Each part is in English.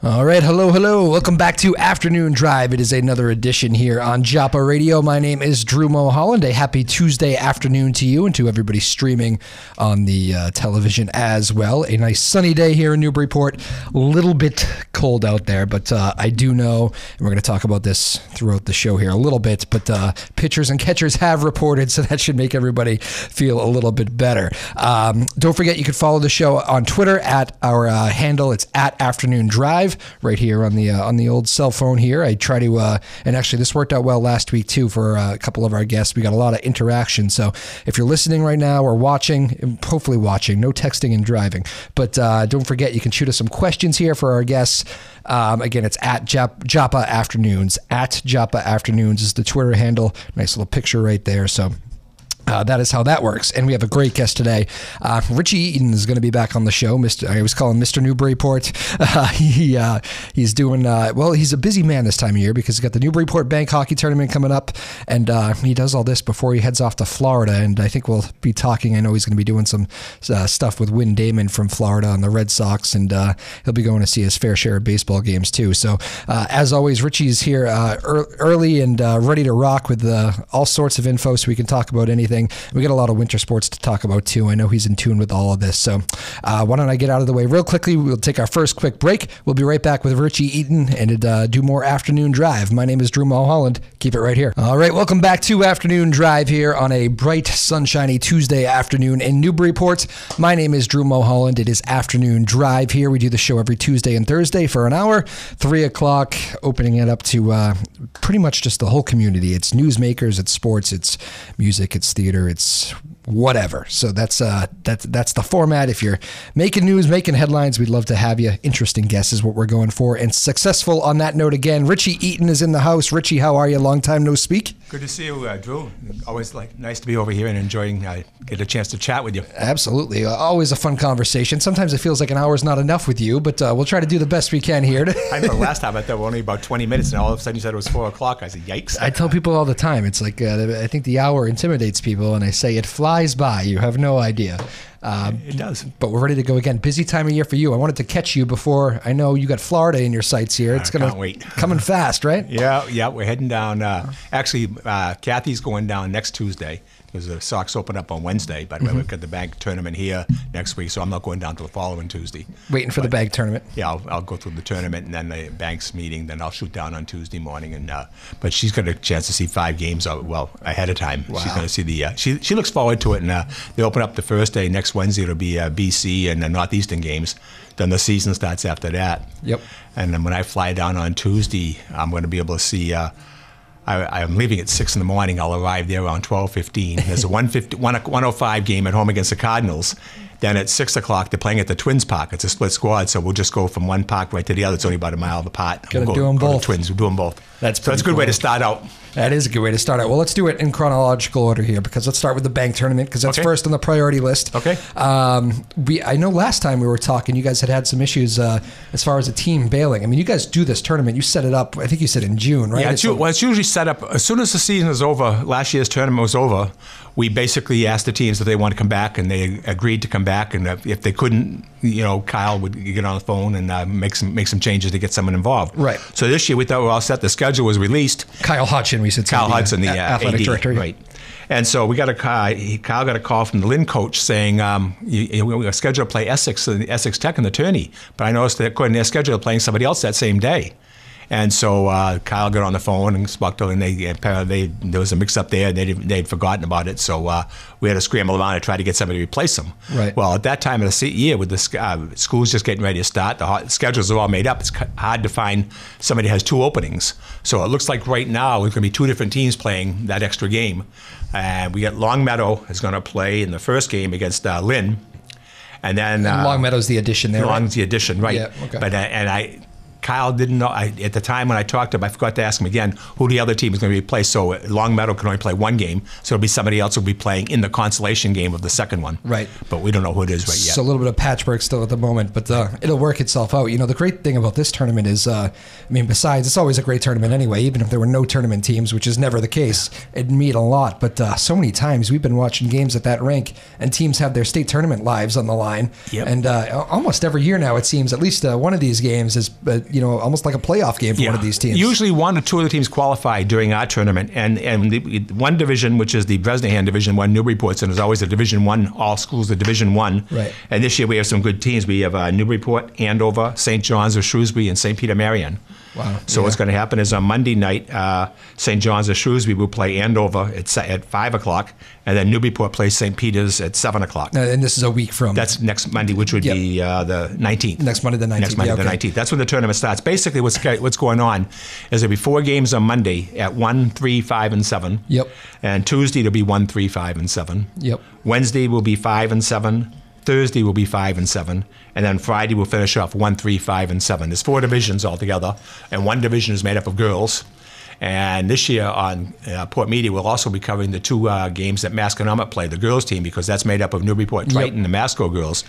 All right, hello. Welcome back to Afternoon Drive. It is another edition here on WJOP Radio. My name is Drew Moholland. A happy Tuesday afternoon to you and to everybody streaming on the television as well. A nice sunny day here in Newburyport. A little bit cold out there, but I do know, and we're going to talk about this throughout the show here a little bit, but pitchers and catchers have reported, so that should make everybody feel a little bit better. Don't forget, you can follow the show on Twitter at our handle. It's at Afternoon Drive. Right here on the old cell phone here. I try to, and actually this worked out well last week too for a couple of our guests. We got a lot of interaction. So if you're listening right now or watching, hopefully watching, no texting and driving. But don't forget, you can shoot us some questions here for our guests. Again, it's at Joppa Afternoons. At Joppa Afternoons is the Twitter handle. Nice little picture right there. So that is how that works. And we have a great guest today. Richie Eaton is going to be back on the show. I always call him Mr. Newburyport. He's doing, he's a busy man this time of year because he's got the Newburyport Bank Hockey Tournament coming up. And he does all this before he heads off to Florida. And I think we'll be talking. I know he's going to be doing some stuff with Win Damon from Florida on the Red Sox. And he'll be going to see his fair share of baseball games too. So as always, Richie's here early and ready to rock with all sorts of info so we can talk about anything. We got a lot of winter sports to talk about too. I know he's in tune with all of this. So why don't I get out of the way real quickly? We'll take our first quick break. We'll be right back with Richie Eaton and do more Afternoon Drive. My name is Drew Moholland. Keep it right here. All right, welcome back to Afternoon Drive here on a bright, sunshiny Tuesday afternoon in Newburyport. My name is Drew Moholland. It is Afternoon Drive here. We do the show every Tuesday and Thursday for an hour, 3 o'clock, opening it up to pretty much just the whole community. It's newsmakers, it's sports, it's music, it's theater, it's whatever. So that's the format. If you're making news, making headlines, we'd love to have you. Interesting guests is what we're going for. And successful on that note again. Richie Eaton is in the house. Richie, how are you? Long time no speak. Good to see you, Drew. Always nice to be over here and enjoying get a chance to chat with you. Absolutely. Always a fun conversation. Sometimes it feels like an hour is not enough with you, but we'll try to do the best we can here. I remember last time I thought we were only about 20 minutes, and all of a sudden you said it was 4 o'clock. I said, yikes. I tell people all the time, it's like, I think the hour intimidates people, and I say it flies by. You have no idea. It does. But we're ready to go again. Busy time of year for you. I wanted to catch you before. I know you got Florida in your sights here. It's can't wait. Coming fast, right? Yeah. We're heading down. Actually, Kathy's going down next Tuesday because the Sox open up on Wednesday. But we've got the bank tournament here next week, so I'm not going down till the following Tuesday. Waiting for the bank tournament. Yeah, I'll go through the tournament and then the bank's meeting. Then I'll shoot down on Tuesday morning. And but she's got a chance to see 5 games ahead of time. Wow. She's going to see the. She looks forward to it. And they open up the first day next Wednesday. It'll be BC and the Northeastern games. Then the season starts after that. Yep. And then when I fly down on Tuesday, I'm going to be able to see. I'm leaving at 6 in the morning. I'll arrive there around 12:15. There's a 105 game at home against the Cardinals. Then at 6 o'clock, they're playing at the Twins Park. It's a split squad, so we'll just go from one park right to the other. It's only about a mile apart. We'll do them both. Twins, we'll do them both. That's a good way to start out. That is a good way to start out. Well, let's do it in chronological order here because let's start with the bank tournament because that's first on the priority list. Okay. I know last time we were talking, you guys had some issues as far as a team bailing. I mean, you guys do this tournament. You set it up, I think you said in June, right? Yeah, it's usually set up as soon as the season is over. Last year's tournament was over. We basically asked the teams if they want to come back, and they agreed to come back. And if they couldn't, Kyle would get on the phone and make some changes to get someone involved. Right. So this year we thought we were all set. The schedule was released. Kyle Hudson, we said. Kyle Hudson, the athletic director. Right. And so we got Kyle got a call from the Lynn coach saying we were scheduled to play Essex Tech in the tourney, but I noticed that according to their schedule, they're playing somebody else that same day. And so Kyle got on the phone and spoke to them, and there was a mix-up there. They'd forgotten about it, so we had to scramble around to try to get somebody to replace them. Right. Well, at that time of the year, with the schools just getting ready to start, the schedules are all made up. It's hard to find somebody who has 2 openings. So it looks like right now there's going to be 2 different teams playing that extra game. And we got Longmeadow is going to play in the first game against Lynn. And then Longmeadow's the addition there, Long's the addition, right. Yeah, okay. But Kyle didn't know. At the time when I talked to him, I forgot to ask him again who the other team is going to replace. So Longmeadow can only play 1 game, so it'll be somebody else who will be playing in the consolation game of the second one. Right. But we don't know who it is right yet. So a little bit of patchwork still at the moment, but it'll work itself out. The great thing about this tournament is, besides, it's always a great tournament anyway, even if there were no tournament teams, which is never the case. It'd meet a lot, but so many times we've been watching games at that rink, and teams have their state tournament lives on the line. Yep. And almost every year now, it seems, at least one of these games is almost like a playoff game for one of these teams. Usually one or two of the teams qualify during our tournament, and the one division, which is the Bresnahan Division 1 Newburyport, and there's always a Division 1, all schools are Division 1. Right. And this year we have some good teams. We have Newburyport, Andover, St. John's of Shrewsbury, and St. Peter Marion. Wow. So what's going to happen is on Monday night, St. John's of Shrewsbury will play Andover at 5 o'clock, and then Newburyport plays St. Peter's at 7 o'clock. And this is a week from... That's next Monday, which would be the 19th. Next Monday the 19th. Next Monday the 19th. That's when the tournament starts. Basically, what's going on is there'll be 4 games on Monday at 1, 3, 5, and 7. Yep. And Tuesday there'll be 1, 3, 5, and 7. Yep. Wednesday will be 5 and 7. Thursday will be 5 and 7, and then Friday we'll finish off 1, 3, 5, and 7. There's 4 divisions altogether, and one division is made up of girls. And this year on PortMedia, we'll also be covering the 2 games that Masconomet play, the girls team, because that's made up of Newburyport Triton and the Masco girls.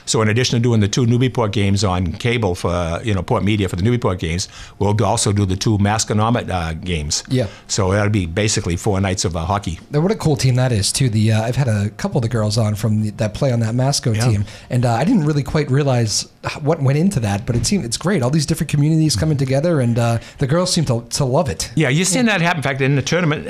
So in addition to doing the 2 Newburyport games on cable for PortMedia for the Newburyport games, we'll also do the 2 Masconomet games. Yeah. So that'll be basically 4 nights of hockey. What a cool team that is too. I've had a couple of the girls on from that play on that Masco team, and I didn't really quite realize what went into that, but it's great. All these different communities coming together, and the girls seem to love it. Yeah, you're seeing that happen. In fact, in the tournament,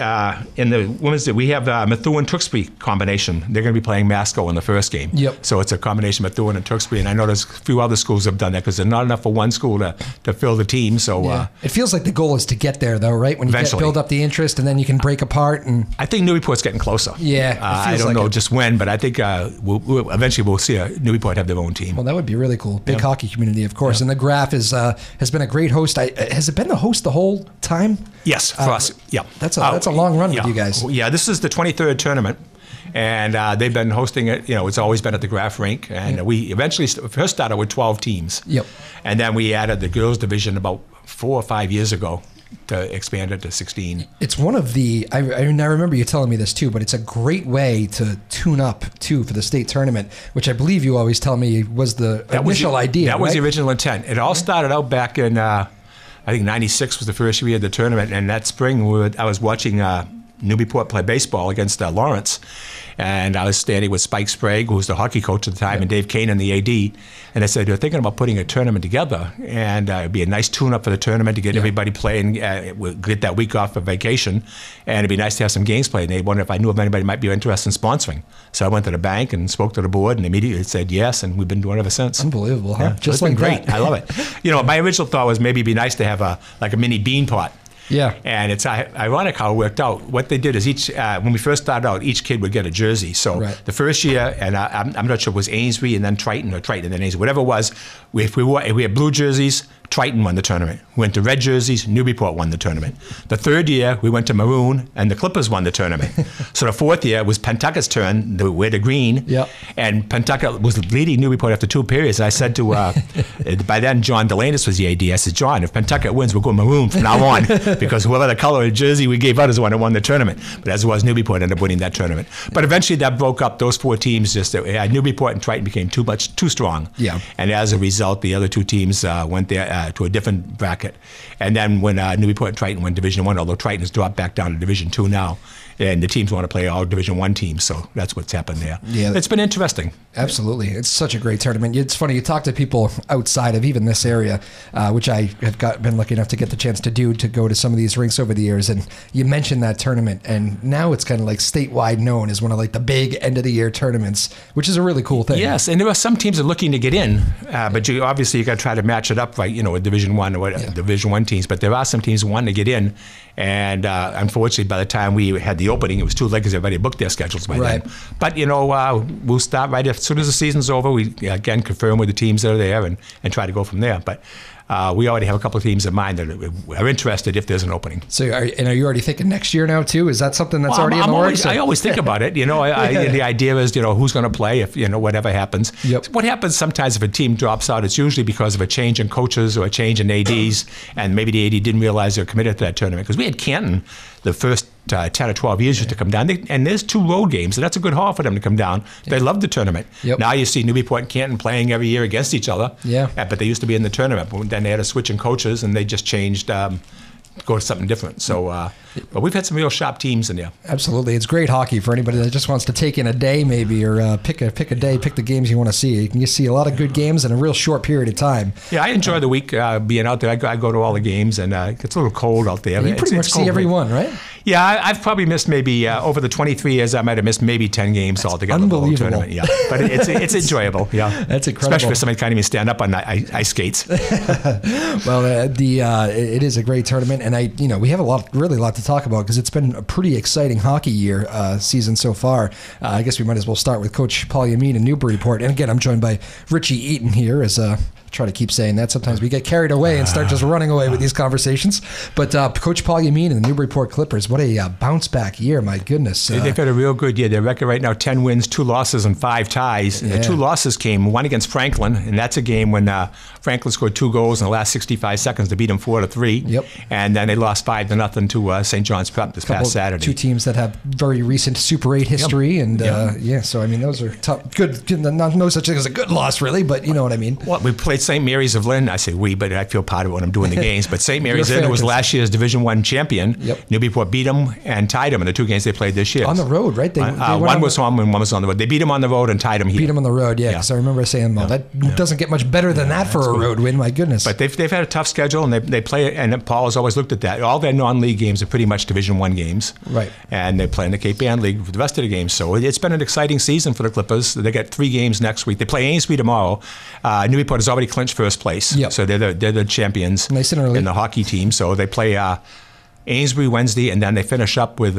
in the women's, we have Methuen-Tewksbury combination. They're going to be playing Masco in the first game. Yep. So it's a combination of Methuen and Tewksbury, and I know there's a few other schools have done that because there's not enough for one school to fill the team. So it feels like the goal is to get there, though, right? When you build up the interest, and then you can break apart. And I think Newburyport's getting closer. Yeah, I don't know just when, but I think eventually we'll see Newburyport have their own team. Well, that would be really cool. Big hockey community, of course. And the Graph has been a great host. Has it been the host the whole time? Yes, for us. Yeah, that's a long run with you guys. Yeah, this is the 23rd tournament. And they've been hosting it. It's always been at the Graph Rink. And we eventually first started with 12 teams. Yep. And then we added the girls division about 4 or 5 years ago to expand it to 16. It's one of the, I remember you telling me this too, but it's a great way to tune up too for the state tournament, which I believe you always tell me was the initial idea. That was the original intent. It all started out back in, I think 96 was the first year we had the tournament. And that spring I was watching Newburyport play baseball against Lawrence. And I was standing with Spike Sprague, who was the hockey coach at the time, and Dave Kanan, the AD. And I said, "You're thinking about putting a tournament together, and it'd be a nice tune-up for the tournament to get everybody playing, get that week off for vacation, and it'd be nice to have some games played." And they wondered if I knew if anybody might be interested in sponsoring. So I went to the bank and spoke to the board, and immediately said yes, and we've been doing it ever since. Unbelievable, huh? Yeah, just like great. I love it. My original thought was maybe it'd be nice to have a mini bean pot. Yeah. And it's ironic how it worked out. What they did is when we first started out, each kid would get a jersey. So the first year, and I'm not sure if it was Amesbury and then Triton, or Triton and then Amesbury, whatever it was, if we had blue jerseys, Triton won the tournament. We went to red jerseys, Newburyport won the tournament. The third year, we went to maroon, and the Clippers won the tournament. So the fourth year was Pentucket's turn, wear the green, and Pentucket was leading Newburyport after 2 periods. I said to, by then, John Delanus was the AD. I said, "John, if Pentucket wins, we'll go maroon from now on, because whoever the color of jersey we gave out is the one that won the tournament." But as it was, Newburyport ended up winning that tournament. But eventually that broke up. Those 4 teams, Newburyport and Triton became too strong. Yeah. And as a result, the other 2 teams went there to a different bracket. And then when Newburyport and Triton went Division 1, although Triton has dropped back down to Division 2 now, and the teams want to play all Division 1 teams, so that's what's happened there. Yeah. It's been interesting. Absolutely. It's such a great tournament. It's funny, you talk to people outside of even this area, which I have been lucky enough to get the chance to go to some of these rinks over the years, and you mentioned that tournament, and now it's kind of like statewide known as one of the big end-of-the-year tournaments, which is a really cool thing. Yes, and there are some teams that are looking to get in, but you got to try to match it up right, with Division 1 or Division 1 teams, but there are some teams wanting to get in, and unfortunately by the time we had the opening, it was too late because everybody booked their schedules by then. But we'll start right as soon as the season's over. We again confirm with the teams that are there and try to go from there. But we already have a couple of teams in mind that are interested if there's an opening. So, are you already thinking next year now too? Is that something that's already in the works? I always think about it. The idea is who's going to play if whatever happens. Yep. What happens sometimes if a team drops out? It's usually because of a change in coaches or a change in ADs, and maybe the AD didn't realize they're committed to that tournament. Because we had Canton the first 10 or 12 years used to come down, and there's 2 road games, and that's a good haul for them to come down. They love the tournament. Yep. Now you see Newburyport and Canton playing every year against each other. Yeah. But they used to be in the tournament. But then they had a switch in coaches, and they just changed go to something different. So, but we've had some real sharp teams in there. Absolutely. It's great hockey for anybody that just wants to take in a day maybe, or pick a day, pick the games you want to see. You can see a lot of good games in a real short period of time. Yeah, I enjoy the week being out there. I go to all the games, and it gets a little cold out there. You pretty much see every one, right? Yeah, I've probably missed maybe, over the 23 years, I might have missed maybe 10 games altogether. Unbelievable. The whole tournament. Yeah, but it's enjoyable. Yeah, that's incredible. Especially for somebody can't even stand up on ice skates. Well, it is a great tournament, and we have really a lot to talk about because it's been a pretty exciting hockey year season so far. I guess we might as well start with Coach Paul Yameen in Newburyport, and again, I'm joined by Richie Eaton here as try to keep saying that. Sometimes we get carried away and start just running away with these conversations. But Coach Paul Yameen and the Newburyport Clippers, what a bounce back year, my goodness. They've had a real good year. Their record right now, 10 wins, 2 losses, and 5 ties. And the 2 losses came, one against Franklin, and that's a game when Franklin scored 2 goals in the last 65 seconds to beat them 4-3. Yep. And then they lost 5-0 to St. John's Prep this past Saturday. 2 teams that have very recent Super 8 history. Yep. And so I mean, those are tough, good, no such thing as a good loss really, but you know what I mean. Well, we played St. Mary's of Lynn. I say we, but I feel part of it when I'm doing the games. But St. Mary's Lynn was last year's Division I champion. Yep. Newburyport beat them and tied them in the 2 games they played this year. On the road, right? One was home and one was on the road. They beat them on the road and tied them here. Beat them on the road, yeah. Because I remember saying, well, that doesn't get much better than that for a road win. My goodness. But they've had a tough schedule, and they play. And Paul has always looked at that. All their non-league games are pretty much Division I games, right? And they play in the Cape Ann League for the rest of the games. So it's been an exciting season for the Clippers. They got 3 games next week. They play Amesbury tomorrow. Newburyport has already clinched first place, so they're the champions nice and early in the hockey team. So they play Amesbury Wednesday, and then they finish up with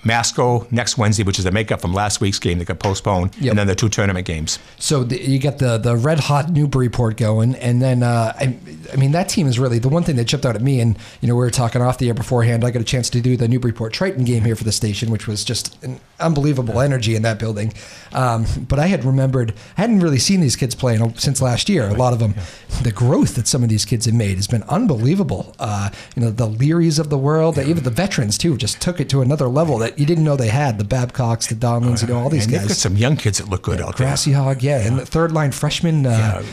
Masco next Wednesday, which is a makeup from last week's game that got postponed, and then the 2 tournament games. So you get the red hot Newburyport going, and then I mean that team is really the one thing that jumped out at me. And we were talking off the air beforehand. I got a chance to do the Newburyport Triton game here for the station, which was just an unbelievable energy in that building. But I hadn't really seen these kids play since last year. A lot of them, the growth that some of these kids have made has been unbelievable. The Learys of the world, even the veterans too, just took it to another level that you didn't know they had. The Babcocks, the Donlins, all these guys. They've got some young kids that look good out there. Grassy Hog, and the third line freshman.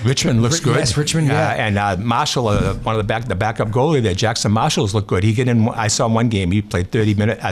Richmond looks good. Yes, Richmond, and Marshall, one of the backup goalie there, Jackson Marshall's look good. He get in. I saw him one game. He played 30 minutes.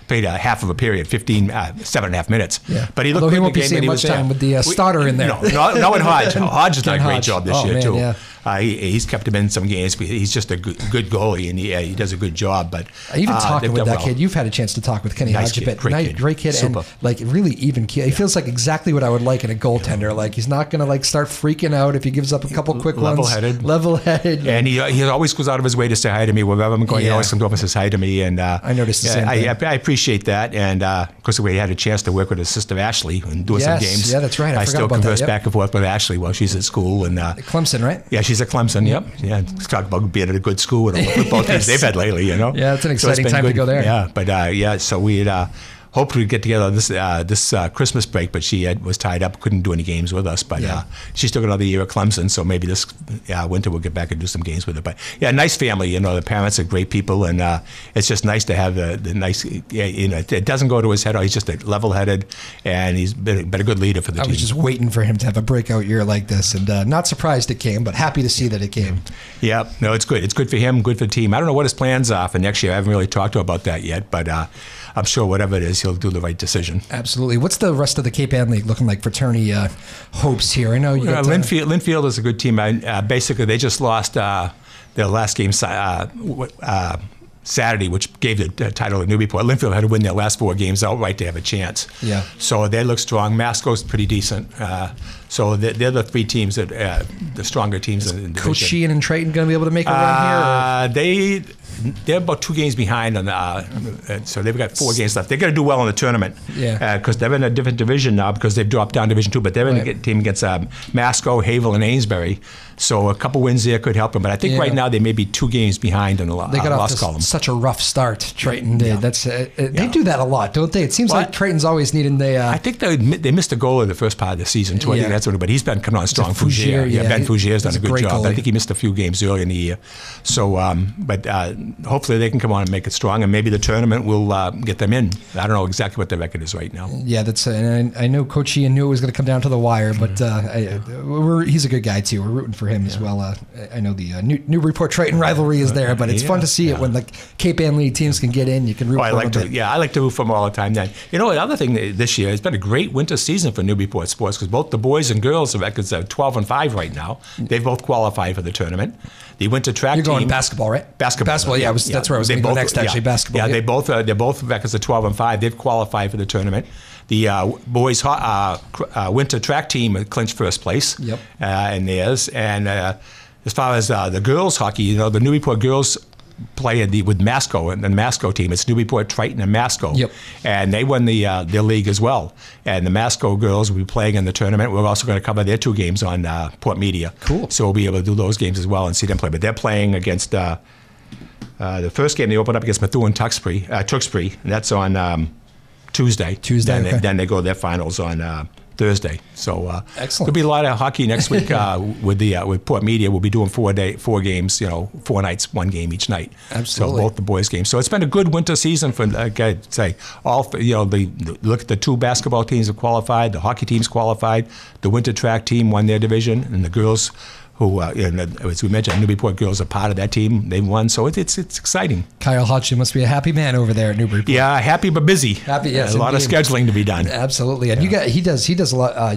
Played a half of a period, 7.5 minutes. Yeah. But he looked good. He won't be seeing much time with the starter in there. No, with Hodge. Hodge has done a great job this year too. Yeah. He's kept him in some games. He's just a good goalie, and he does a good job. But even talking with that kid, you've had a chance to talk with Kenny Hodge a bit. Great kid, super. And really even kid. He feels like exactly what I would like in a goaltender. Like he's not going to start freaking out if he gives up a couple quick ones. Level-headed. And he always goes out of his way to say hi to me wherever I'm going. He always comes over and says hi to me. And I noticed the same thing. I appreciate that. And of course, we had a chance to work with his sister Ashley and doing some games. Yeah, that's right. I still converse back and forth with Ashley while she's at school. And Clemson, right? Yeah, she's at Clemson. Yep. Yeah, talk about being at a good school with all the football teams they've had lately. Yeah, it's an exciting time to go there. Yeah, but so we had hoped we'd get together this Christmas break, but she was tied up, couldn't do any games with us. But she still got another year at Clemson, so maybe this winter we'll get back and do some games with her. But nice family. The parents are great people, and it's just nice to have the nice. It doesn't go to his head. He's just a level-headed, and he's been a good leader for the team. I was just waiting for him to have a breakout year like this, and not surprised it came, but happy to see that it came. Yeah, no, it's good. It's good for him, good for the team. I don't know what his plans are for next year. I haven't really talked to him about that yet, but I'm sure whatever it is, he'll do the right decision. Absolutely. What's the rest of the Cape Ann League looking like for tourney hopes here? I know you got Linfield is a good team. Basically, they just lost their last game Saturday, which gave the title to Newburyport. Linfield had to win their last 4 games outright to have a chance. Yeah. So they look strong. Masco's pretty decent. So they're the 3 teams that the stronger teams in the division. Coach Sheehan and Triton going to be able to make a run here? They're about 2 games behind on so they've got 4 games left. They're going to do well in the tournament. Yeah. Because they're in a different division now because they've dropped down Division 2, but they're in a team against Masco, Havel, and Amesbury. So a couple wins there could help them. But I think right now they may be 2 games behind on the loss column. They got off to such a rough start, Triton did. They do that a lot, don't they? It seems like Triton's always needing I think they missed a goal in the first part of the season, too. I think that's what. But he's been coming on strong. Fougere. Ben Fougiere's done a good job. I think he missed a few games early in the year. So, but hopefully they can come on and make it strong, and maybe the tournament will get them in. I don't know exactly what their record is right now. Yeah, that's. And I know Coach Ian knew it was going to come down to the wire, but he's a good guy too. We're rooting for him as well. I know the Newburyport-Triton rivalry is there, but it's fun to see it when the Cape Ann League teams can get in. You can root for them. I like to root for them all the time. Then another thing this year, it's been a great winter season for Newburyport sports because both the boys and girls have records of 12-5 right now. They've both qualified for the tournament. The winter track team. You're going basketball, right? Basketball. Yeah, that's where I was going to go next. Actually, basketball. Yeah, they're both records of 12-5. They've qualified for the tournament. The boys winter track team clinched first place. Yep. In theirs. And as far as the girls hockey, the Newburyport girls play with Masco and the Masco team. It's Newburyport, Triton, and Masco. Yep. And they won their league as well. And the Masco girls will be playing in the tournament. We're also going to cover their 2 games on PortMedia. Cool. So we'll be able to do those games as well and see them play. But they're playing against the first game. They open up against Methuen-Tewksbury, and that's on Tuesday. Then they go to their finals on Thursday. So excellent. There'll be a lot of hockey next week with PortMedia. We'll be doing 4 games, 4 nights, 1 game each night. Absolutely. So both the boys' games. So it's been a good winter season for I'd say look at the 2 basketball teams have qualified, the hockey teams qualified, the winter track team won their division, and the girls, who, as we mentioned, Newburyport girls are part of that team. They won, so it's exciting. Kyle Hodgson must be a happy man over there at Newburyport. Yeah, happy but busy. Happy, yes. A lot of scheduling to be done. Absolutely, and he does a lot. I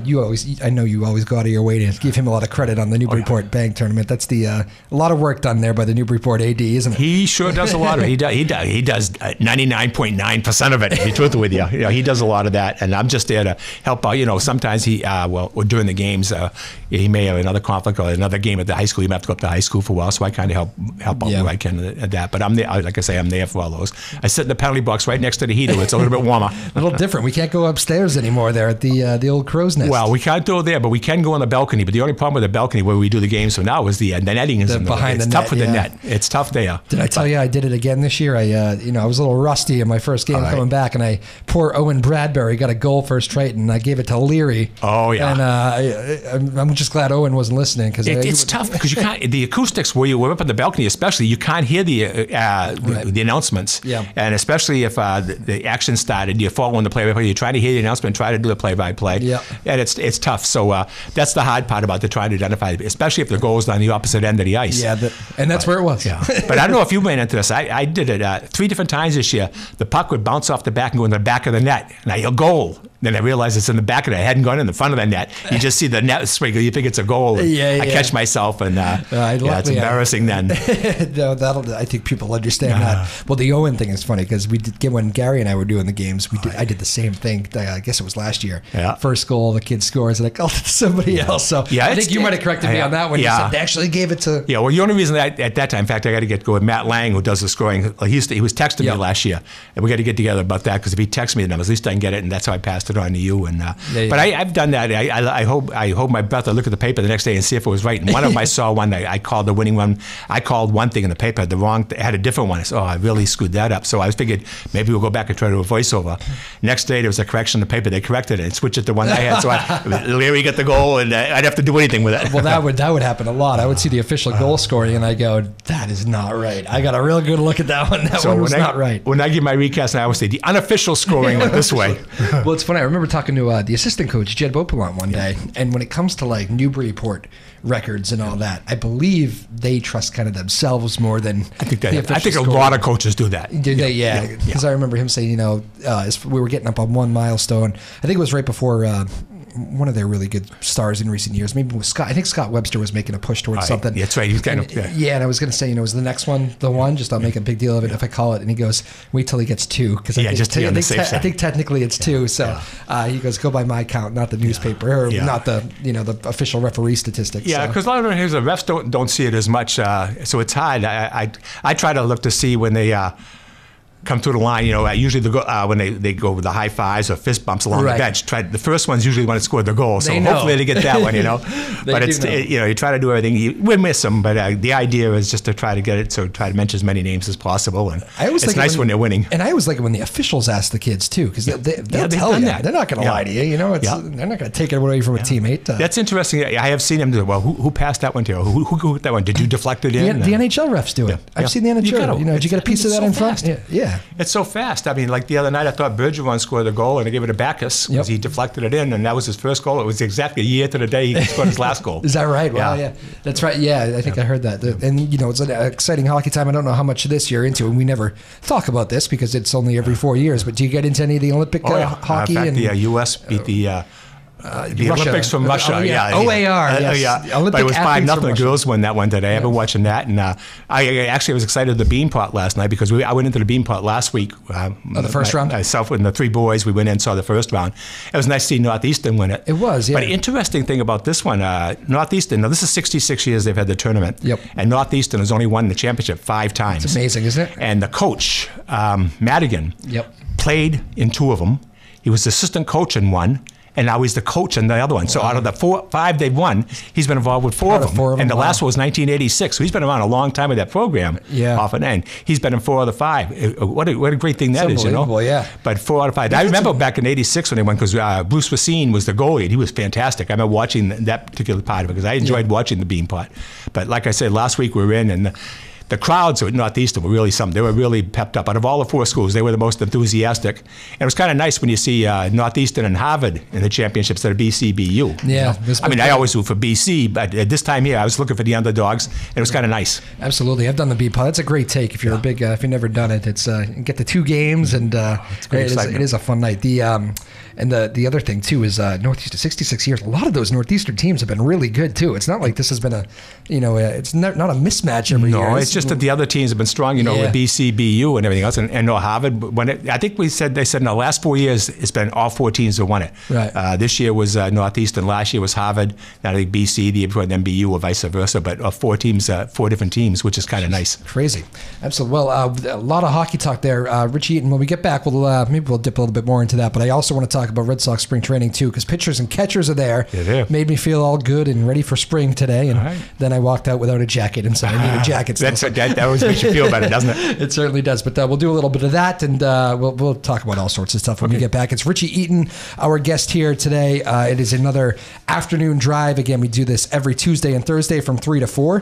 know you always go out of your way to give him a lot of credit on the Newburyport Bank tournament. That's a lot of work done there by the Newburyport AD, isn't it? He sure does a lot of it. He does 99.9% of it. To be truthful with you, he does a lot of that, and I'm just there to help out. Sometimes during the games, he may have another conflict or another game at the high school. He might have to go up to high school for a while, so I kind of help out where I can at that. But I'm there, like I say, I'm there for all those. I sit in the penalty box right next to the heater. It's a little bit warmer. A little different. We can't go upstairs anymore there at the old Crow's Nest. Well, we can't go there, but we can go on the balcony. But the only problem with the balcony where we do the games from now is the netting is behind the net. It's tough with the net. It's tough there. Did I tell you I did it again this year? I was a little rusty in my first game coming back, and poor Owen Bradbury got a goal first Triton, and I gave it to Leary. Oh yeah. And I'm just glad Owen wasn't listening because it's tough because you can't. The acoustics where you were up on the balcony, especially, you can't hear the announcements. Yeah. And especially if the action started, you're following the play-by-play. You're trying to hear the announcement, try to do the play-by-play. Yeah. And it's tough. So that's the hard part about trying to identify, especially if the goal is on the opposite end of the ice. Yeah. And that's where it was. Yeah. But I don't know if you ran into this. I did it 3 different times this year. The puck would bounce off the back and go in the back of the net. And I yell, goal. Then I realized it's in the back of the net. It hadn't gone in the front of the net. You just see the net swing. You think it's a goal. I catch myself, and it's embarrassing then. No, I think people understand that. Well, the Owen thing is funny because when Gary and I were doing the games, I did the same thing. I guess it was last year. Yeah. First goal, the kid scores, and I called it to somebody else. So I think you might have corrected me on that one. You said they actually gave it to. Yeah. Well, the only reason at that time, in fact, I got to go with Matt Lang, who does the scoring. He was texting me last year, and we got to get together about that because if he texts me the numbers, at least I can get it, and that's how I passed it on to you. And but I've done that. I hold my breath. I look at the paper the next day and see if it was right. And one of them I saw one. I called the winning one. I called one thing in the paper, had a different one. I said, I really screwed that up. So I figured maybe we'll go back and try to do a voiceover. Next day there was a correction in the paper. They corrected it and switched it to one I had. So Larry got the goal, and I'd have to do anything with it. Well, that would happen a lot. I would see the official goal scoring, and I go, that is not right. I got a real good look at that one. That one was not right. When I give my recast, I always say the unofficial scoring went this way. Well, it's funny. I remember talking to the assistant coach, Jed Beaupillant, one day, and when it comes to like Newburyport records and all that, I believe they trust kind of themselves more than I think a lot of coaches do that. Do they? Yeah. Because I remember him saying, as we were getting up on one milestone, I think it was right before one of their really good stars in recent years. Maybe it was Scott. I think Scott Webster was making a push towards something. That's right. He's kind of and I was going to say, is the next one the one? Just I'll make a big deal of it if I call it. And he goes, wait till he gets 2 because I think technically it's 2. So he goes, go by my count, not the newspaper or not the the official referee statistics. Yeah, because a lot of times the refs don't see it as much, so it's hard. I try to look to see when they. come through the line. Usually when they go with the high fives or fist bumps along the bench. The first one's usually when it scored the goal. So hopefully they get that one. But you try to do everything. We miss them, but the idea is just to try to get it. So try to mention as many names as possible, and it's nice when they're winning. And I always like it when the officials ask the kids too, because they'll tell you. They're not going to lie to you. They're not going to take it away from a teammate. That's interesting. I have seen them do it. Well, who passed that one to you? Who got that one? Did you deflect it in? The NHL refs do it. I've seen the NHL. Did you get a piece of that in front? Yeah. It's so fast. I mean, like the other night, I thought Bergeron scored the goal, and I gave it to Backus because he deflected it in, and that was his first goal. It was exactly a year to the day he scored his last goal. Is that right? Well, yeah. That's right. Yeah, I think I heard that. And, it's an exciting hockey time. I don't know how much of this you're into, and we never talk about this because it's only every 4 years, but do you get into any of the Olympic hockey? In fact, the U.S. beat the Olympics from Russia. OAR. Yes. But it was 5-0. The girls won that one today. I've been watching that, and I actually was excited at the bean pot last night because I went into the bean pot last week. The first round? Myself and the 3 boys, we went in and saw the first round. It was nice to see Northeastern win it. It was, yeah. But the interesting thing about this one, Northeastern, now this is 66 years they've had the tournament. Yep. And Northeastern has only won the championship 5 times. It's amazing, isn't it? And the coach, Madigan, played in 2 of them. He was the assistant coach in one. And now he's the coach in the other one. So out of the 5 they've won, he's been involved with 4 of them. And the last one was 1986. So he's been around a long time with that program. Yeah. Off and end. He's been in 4 out of 5. What a great thing that is, yeah. But 4 out of 5. I remember back in '86 when they won because Bruce Racine was the goalie. And he was fantastic. I remember watching that particular part of it because I enjoyed watching the bean pot. But like I said, last week we were in and the crowds at Northeastern were really something. They were really pepped up. Out of all the 4 schools, they were the most enthusiastic. And it was kind of nice when you see Northeastern and Harvard in the championships that are BCBU. Yeah. I always root for BC, but at this time here, I was looking for the underdogs, and it was kind of nice. Absolutely. I've done the bean pot. That's a great take. If you're a big, if you've never done it, it's get the 2 games, and it is a fun night. And the other thing too is Northeastern 66 years. A lot of those Northeastern teams have been really good too. It's not like this has been it's not a mismatch every year. No, it's just that the other teams have been strong, with BCBU and everything else. And Harvard, I think they said in the last 4 years, it's been all 4 teams that won it. Right. This year was Northeastern. Last year was Harvard. Now I think BC, the year before, then BU, or vice versa. But 4 teams, 4 different teams, which is kind of nice. Crazy. Absolutely. Well, a lot of hockey talk there. Richie Eaton, when we get back, maybe we'll dip a little bit more into that. But I also want to talk about Red Sox spring training too, because pitchers and catchers are there. Yeah, made me feel all good and ready for spring today. And then I walked out without a jacket, and so I need a jacket. That always makes you feel better, doesn't it? It certainly does. But we'll do a little bit of that, and we'll talk about all sorts of stuff when we get back. It's Richie Eaton, our guest here today. It is another afternoon drive. Again, we do this every Tuesday and Thursday from 3 to 4.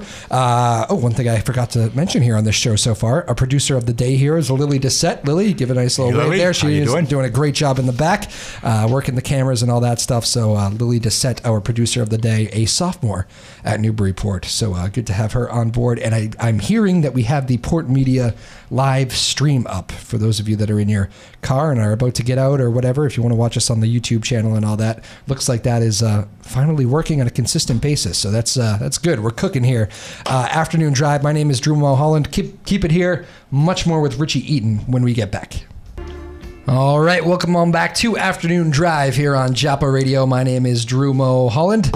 One thing I forgot to mention here on this show so far, our producer of the day here is Lily Dissette. Lily, give a nice little wave there. She is doing a great job in the back, working the cameras and all that stuff. So Lily Dissette, our producer of the day, a sophomore at Newburyport. So good to have her on board. And I'm hearing that we have the PortMedia live stream up for those of you that are in your car and are about to get out or whatever. If you want to watch us on the YouTube channel and all that, looks like that is finally working on a consistent basis. So that's good. We're cooking here. Afternoon drive. My name is Drew Moholland. Keep it here. Much more with Richie Eaton when we get back. All right, welcome on back to Afternoon Drive here on WJOP Radio. My name is Drew Moholland.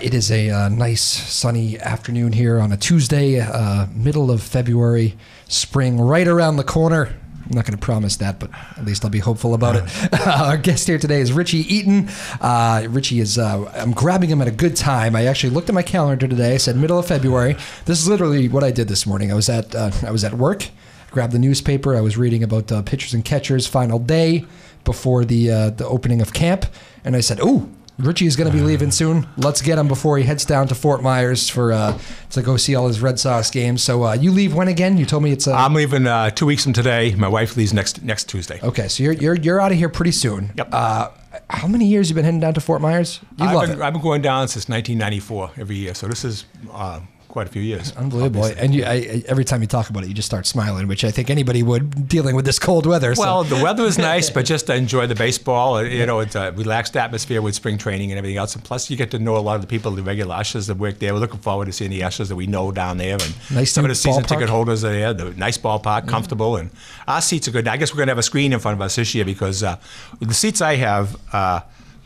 It is a nice sunny afternoon here on a Tuesday, middle of February, spring right around the corner. I'm not going to promise that, but at least I'll be hopeful about it. Our guest here today is Richie Eaton. Richie is, I'm grabbing him at a good time. I actually looked at my calendar today. I said middle of February. This is literally what I did this morning. I was at work. Grabbed the newspaper. I was reading about pitchers and catchers' final day before the opening of camp, and I said, "Oh, Richie is going to be leaving soon. Let's get him before he heads down to Fort Myers to go see all his Red Sox games." So you leave when again? You told me it's. I'm leaving 2 weeks from today. My wife leaves next Tuesday. Okay, so you're out of here pretty soon. Yep. How many years have you been heading down to Fort Myers? I've been going down since 1994 every year. So this is. Quite a few years. Unbelievable. Obviously. And every time you talk about it, you just start smiling, which I think anybody would dealing with this cold weather. Well, the weather is nice, but just to enjoy the baseball. It's a relaxed atmosphere with spring training and everything else. And plus, you get to know a lot of the people, the regular ushers that work there. We're looking forward to seeing the ushers that we know down there. And nice some of the season ballpark. Ticket holders are there. The nice ballpark, comfortable. And our seats are good. I guess we're going to have a screen in front of us this year because the seats I have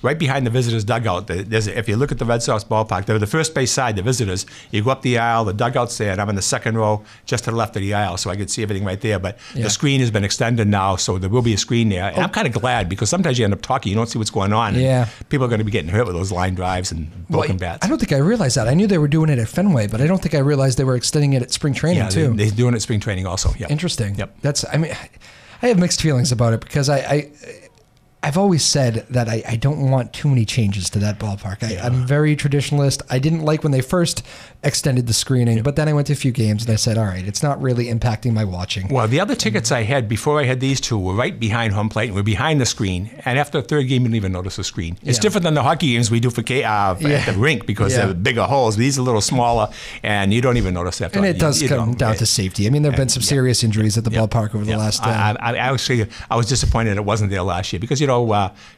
right behind the visitors' dugout. If you look at the Red Sox ballpark, they're the first base side, the visitors. You go up the aisle, the dugout's there, and I'm in the second row, just to the left of the aisle, so I could see everything right there. But the screen has been extended now, so there will be a screen there. And I'm kind of glad, because sometimes you end up talking, you don't see what's going on. Yeah. And people are going to be getting hurt with those line drives and broken bats. I don't think I realized that. I knew they were doing it at Fenway, but I don't think I realized they were extending it at spring training too. They're doing it at spring training also. Yep. Interesting. Yep. I have mixed feelings about it, because I've always said that I don't want too many changes to that ballpark. I'm very traditionalist. I didn't like when they first extended the screening, but then I went to a few games and I said, all right, it's not really impacting my watching. Well, the other tickets I had before I had these two were right behind home plate and were behind the screen. And after the third game, you didn't even notice the screen. It's different than the hockey games we do at the rink, because they're bigger holes. These are a little smaller, and you don't even notice after. And it does come down to safety. I mean, there have been some serious injuries at the ballpark over the last. I was disappointed it wasn't there last year, because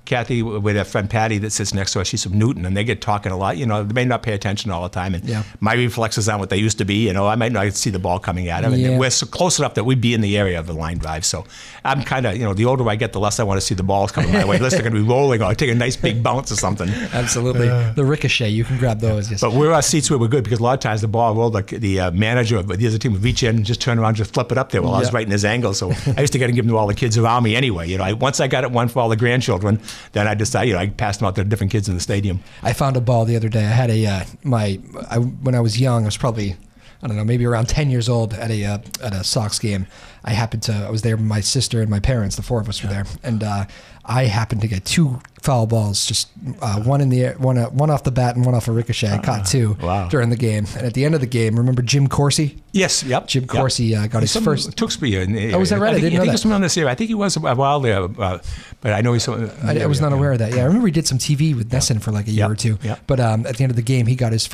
Kathy, with her friend Patty that sits next to us, she's from Newton, and they get talking a lot. They may not pay attention all the time, and my reflexes aren't what they used to be. I might not see the ball coming at him. And we're so close enough that we'd be in the area of the line drive. So I'm kind of, the older I get, the less I want to see the balls coming my way. Unless they're going to be rolling or take a nice big bounce or something. Absolutely. The ricochet, you can grab those. Yes. But our seats were good, because a lot of times the ball rolled, like the manager of the other team would reach in and just turn around and just flip it up there while I was right in his angle. So I used to get and give them to all the kids around me anyway. Once I got it one for all the grandchildren, then I decided, I passed them out to different kids in the stadium. I found a ball the other day. I had when I was young, I was probably, I don't know, maybe around 10 years old at a Sox game. I was there with my sister and my parents, the four of us were there, and I happened to get two foul balls, just one in the air, one off the bat and one off a ricochet. I caught two during the game. And at the end of the game, remember Jim Coursey? Yes, yep. Jim Coursey got his first. Tewksbury. Oh, was that right? I didn't know that. I think he was from this area. I think he was a while there, but I know he's. I was not aware of that. Yeah, I remember he did some TV with Nesson for like a year or two. Yep. But at the end of the game, he got his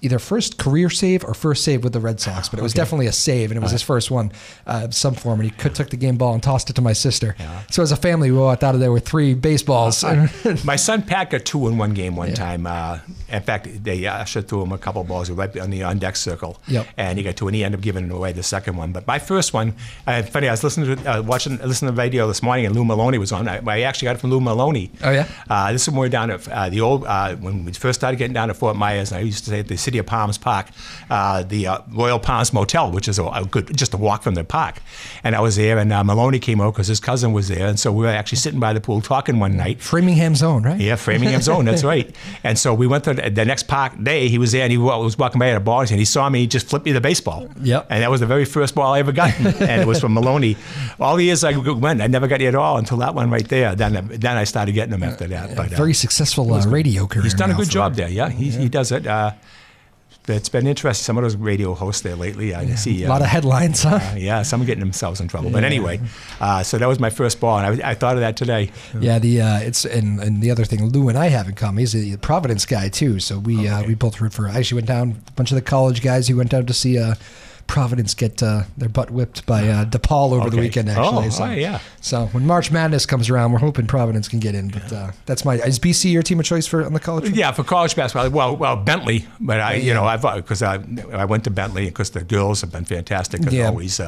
either first career save or first save with the Red Sox. But it was definitely a save, and it was his first one of some form. And he took the game ball and tossed it to my sister. Yeah. So as a family, we walked out of there with 3 baseballs. My son Pat got 2 in one game one time. In fact, they ushered through him a couple balls right on the on-deck circle. Yep. And he got 2, and he ended up giving away the second one. But my first one, funny, I was listening to the radio this morning, and Lou Maloney was on. I actually got it from Lou Maloney. Oh, yeah? This is when we were down at the old, when we first started getting down to Fort Myers, and I used to say at the City of Palms Park, the Royal Palms Motel, which is just a walk from the park. And I was there, and Maloney came over because his cousin was there, and so we were actually sitting by the pool talking one night. Framingham's Own, right? Yeah, Framingham's Own, that's right. And so we went to the next park day, he was there, and he was walking by at a ball, and he saw me, he just flipped me the baseball. Yep. And that was the very first ball I ever got, and it was from Maloney. All the years I went, I never got it at all until that one right there. Then I started getting them after that. But very successful radio career. He's done a good job there, he does it. It's been interesting. Some of those radio hosts there lately, I see. A lot of headlines, huh? Yeah, some are getting themselves in trouble. But anyway, so that was my first ball, and I thought of that today. Yeah, it's and the other thing Lou and I have in common, he's a Providence guy too. So we both root for. I actually went down, a bunch of the college guys who went down to see Providence get their butt whipped by DePaul over the weekend, actually. So when March Madness comes around, we're hoping Providence can get in. But that's is BC your team of choice on the college front? Yeah, for college basketball. Well, Bentley. But because I went to Bentley because the girls have been fantastic as always.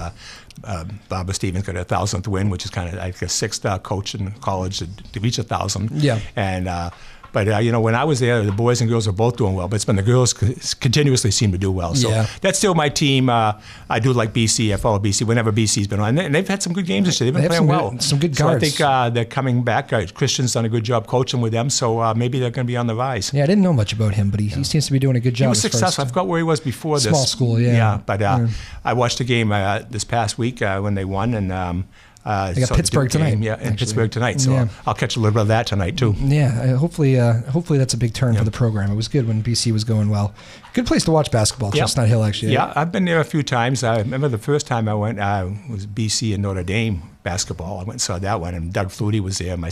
Barbara Stevens got 1,000th win, which is kind of like a 6th coach in college to reach 1,000. Yeah. And but when I was there, the boys and girls were both doing well. But it's been the girls continuously seem to do well. So that's still my team. I do like BC. I follow BC whenever BC's been on. And they've had some good games this year. They've been playing well. Some good guards. So I think they're coming back. Christian's done a good job coaching with them. So maybe they're going to be on the rise. Yeah, I didn't know much about him, but he seems to be doing a good job. He was successful. I forgot where he was before this. Small school, yeah. Yeah, but I watched the game this past week when they won, and they got Pittsburgh tonight. Yeah, in Pittsburgh tonight. So I'll catch a little bit of that tonight too. Yeah, hopefully that's a big turn for the program. It was good when BC was going well. Good place to watch basketball, Chestnut Hill, actually. Yeah, I've been there a few times. I remember the first time I went was BC and Notre Dame basketball. I went and saw that one, and Doug Flutie was there. My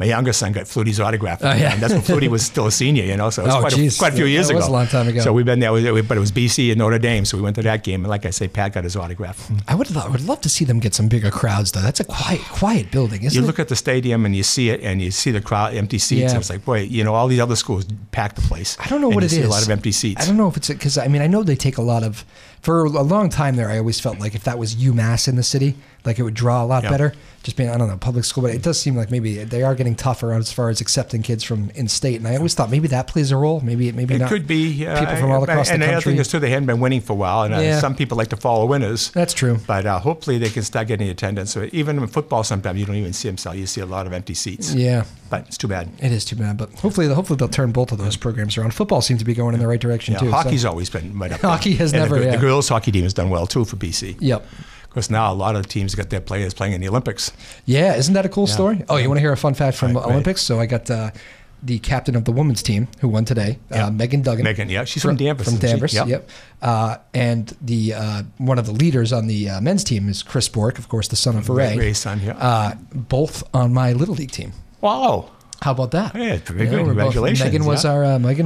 younger son got Flutie's autograph. Oh, yeah. And that's when Flutie was still a senior, so it was quite a few years ago. That was a long time ago. So we've been there, but it was BC and Notre Dame, so we went to that game, and like I say, Pat got his autograph. I would love to see them get some bigger crowds, though. That's a quiet building, isn't it? You look at the stadium, and you see it, and you see the crowd, empty seats, and it's like, boy, all these other schools pack the place. I don't know what it is. A lot of empty seats. I don't know if it's because, I know they take a lot of For a long time there, I always felt like if that was UMass in the city, like it would draw a lot better. Just being, I don't know, public school, but it does seem like maybe they are getting tougher as far as accepting kids from in-state. And I always thought maybe that plays a role. Maybe it not. Could be people from all across the country. And the other thing is too, they hadn't been winning for a while, and some people like to follow winners. That's true. But hopefully they can start getting attendance. So even in football, sometimes you don't even see them sell. You see a lot of empty seats. Yeah, but it's too bad. It is too bad. But hopefully they'll turn both of those programs around. Football seems to be going in the right direction too. Hockey's always been right up there. Hockey has never. The girls' hockey team has done well too for BC. Yep. Of course, now a lot of teams got their players playing in the Olympics. Yeah, isn't that a cool story? Oh, you want to hear a fun fact from Olympics? So I got the captain of the women's team who won today, Megan Duggan. Megan, she's from Danvers. From Danvers, yep. And the one of the leaders on the men's team is Chris Bork, of course, the son of Ray. Ray's son, yeah. Both on my Little League team. Wow. How about that? Yeah, very good. Congratulations. Megan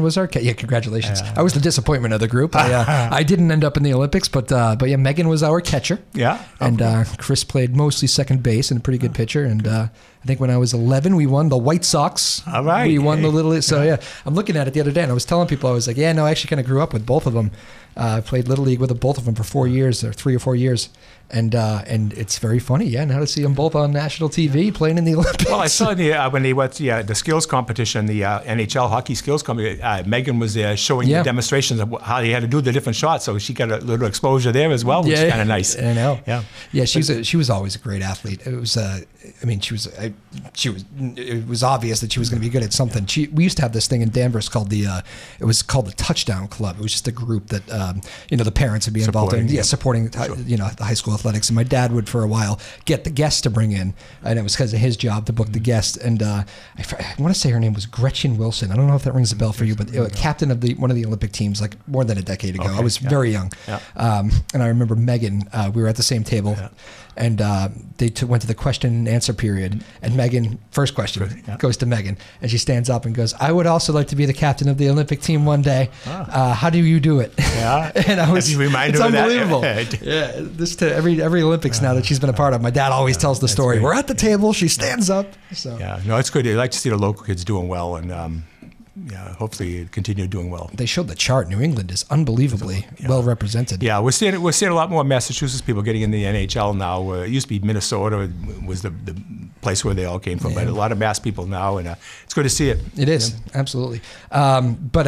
was our congratulations. I was the disappointment of the group. I didn't end up in the Olympics, but yeah, Megan was our catcher. Yeah. And Chris played mostly second base and a pretty good pitcher. And I think when I was 11, we won the White Sox. All right. We won the Little League. So yeah, I'm looking at it the other day and I was telling people, I was like, yeah, no, I actually kind of grew up with both of them. I played Little League with both of them for 4 years, or 3 or 4 years. And it's very funny, now to see them both on national TV playing in the Olympics. Well, I saw when they went to the skills competition, the NHL hockey skills competition. Megan was there showing the demonstrations of how they had to do the different shots, so she got a little exposure there as well, which is kind of nice. I know. Yeah. She was always a great athlete. It was. It was obvious that she was going to be good at something. We used to have this thing in Danvers called the Touchdown Club. It was just a group that the parents would be involved in, supporting the high school athletics. And my dad would for a while get the guests to bring in, and it was because of his job to book the guests. And I want to say her name was Gretchen Wilson. I don't know if that rings a bell for you, but captain of one of the Olympic teams, like more than a decade ago. I was very young, and I remember Megan. We were at the same table. And they went to the question and answer period. And Megan, first question goes to Megan. And she stands up and goes, I would also like to be the captain of the Olympic team one day. How do you do it? Yeah. And I was, it's unbelievable. This to every Olympics now that she's been a part of. My dad always tells the story. We're at the table. She stands up. So. Yeah, no, it's good. I like to see the local kids doing well. And hopefully continue doing well. They showed the chart. New England is unbelievably well represented. Yeah, we're seeing a lot more Massachusetts people getting in the NHL now. It used to be Minnesota was the place where they all came from, but a lot of Mass people now, and it's good to see it. It is, absolutely. But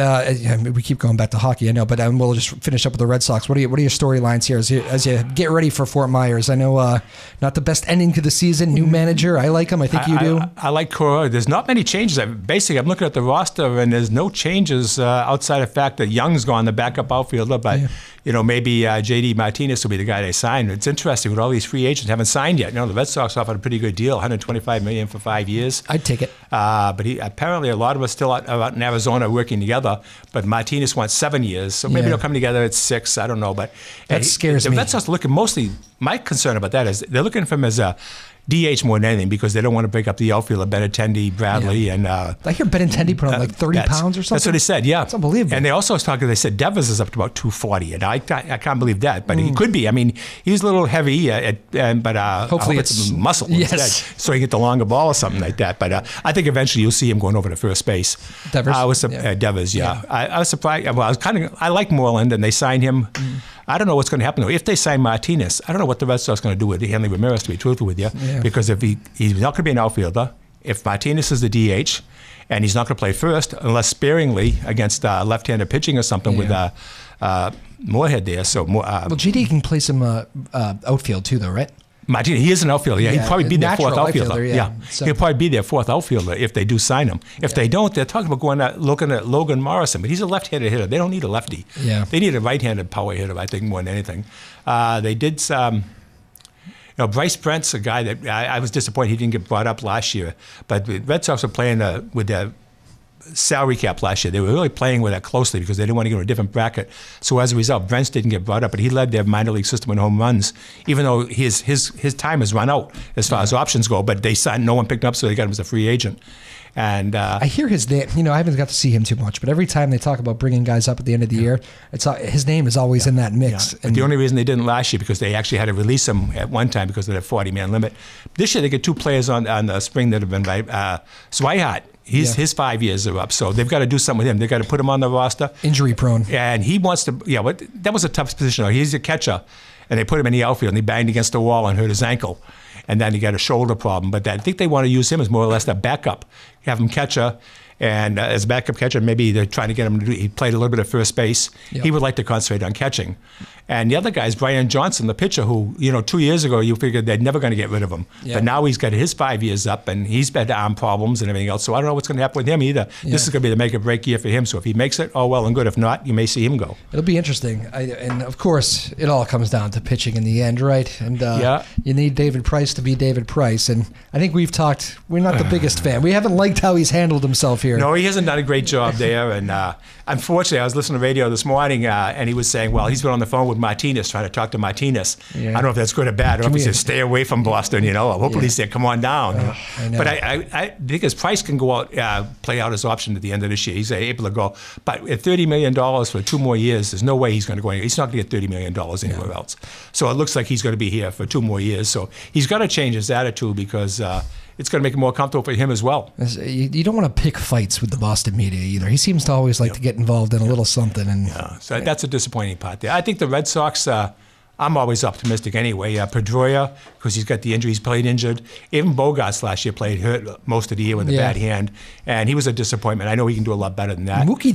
we keep going back to hockey, I know, but we'll just finish up with the Red Sox. What are your storylines here as you get ready for Fort Myers? I know not the best ending to the season, new manager. I like him. I think you do. I like Cora. There's not many changes. Basically, I'm looking at the roster, and there's no changes outside of the fact that Young's gone, the backup outfielder, but maybe J.D. Martinez will be the guy they sign. It's interesting with all these free agents haven't signed yet. The Red Sox offered a pretty good deal, $125 million for 5 years. I'd take it. But apparently a lot of us still out in Arizona working together, but Martinez wants 7 years, so maybe they'll come together at 6. I don't know, but that scares me. The Red Sox looking mostly. My concern about that is they're looking for him as a DH more than anything because they don't want to break up the outfield of Benintendi, Bradley, and I hear Benintendi put on like 30 pounds or something. That's what they said. Yeah, it's unbelievable. And they also was talking. They said Devers is up to about 240, and I can't believe that, but he could be. I mean, he's a little heavy, but hopefully it's muscle instead, so he get the longer ball or something like that. But I think eventually you'll see him going over to first base. Devers, Devers, I was surprised. Well, I like Moreland, and they signed him. I don't know what's going to happen though. If they sign Martinez, I don't know what the Red Sox are going to do with Hanley Ramirez, to be truthful with you, because if he's not going to be an outfielder, if Martinez is the DH, and he's not going to play first unless sparingly against left-handed pitching or something with Moorhead there. So GD can play some outfield too, though, right? Martinez, he is an outfielder. Yeah, he'd probably be their fourth outfielder. So. He'll probably be their fourth outfielder if they do sign him. If they don't, they're talking about looking at Logan Morrison, but he's a left-handed hitter. They don't need a lefty. Yeah. They need a right-handed power hitter, I think, more than anything. They did Bryce Brent's a guy that I was disappointed he didn't get brought up last year, but the Red Sox were playing with their salary cap last year. They were really playing with that closely because they didn't want to go to a different bracket. So as a result, Brents didn't get brought up, but he led their minor league system in home runs, even though his time has run out as far as options go. But they signed, no one picked him up, so they got him as a free agent. And I hear his name. I haven't got to see him too much, but every time they talk about bringing guys up at the end of the year, his name is always in that mix. And the only reason they didn't last year because they actually had to release him at one time because of their 40-man limit. This year they get 2 players on the spring that have been by Swihart. His 5 years are up, so they've got to do something with him. They've got to put him on the roster. Injury prone. And he wants to, but that was a tough position. He's a catcher, and they put him in the outfield, and he banged against the wall and hurt his ankle. And then he got a shoulder problem. But I think they want to use him as more or less a backup. Have him catcher, and as a backup catcher, maybe they're trying to get him to do, he played a little bit of first base. Yep. He would like to concentrate on catching. And the other guy is Brian Johnson, the pitcher, who, 2 years ago, you figured they're never going to get rid of him. Yep. But now he's got his 5 years up, and he's had arm problems and everything else. So I don't know what's going to happen with him either. Yeah. This is going to be the make or break year for him. So if he makes it, oh, well and good. If not, you may see him go. It'll be interesting. And of course, it all comes down to pitching in the end, right? And you need David Price to be David Price. And I think we're not the biggest fan. We haven't liked how he's handled himself here. No, he hasn't done a great job there. And unfortunately, I was listening to the radio this morning, and he was saying, well, he's been on the phone with Martinez, trying to talk to Martinez. Yeah. I don't know if that's good or bad. I don't know if he said stay away from Boston, Hopefully he said come on down. I know. But I think his Price can go out, play out his option at the end of this year. He's able to go. But at $30 million for 2 more years, there's no way he's going to go anywhere. He's not going to get $30 million anywhere else. So it looks like he's going to be here for 2 more years. So he's got to change his attitude because it's going to make it more comfortable for him as well. You don't want to pick fights with the Boston media either. He seems to always like to get involved in a little something. So that's a disappointing part there. I think the Red Sox, I'm always optimistic anyway. Pedroia, because he's got the injury, he's played injured. Even Bogarts last year played hurt most of the year with a bad hand, and he was a disappointment. I know he can do a lot better than that. Mookie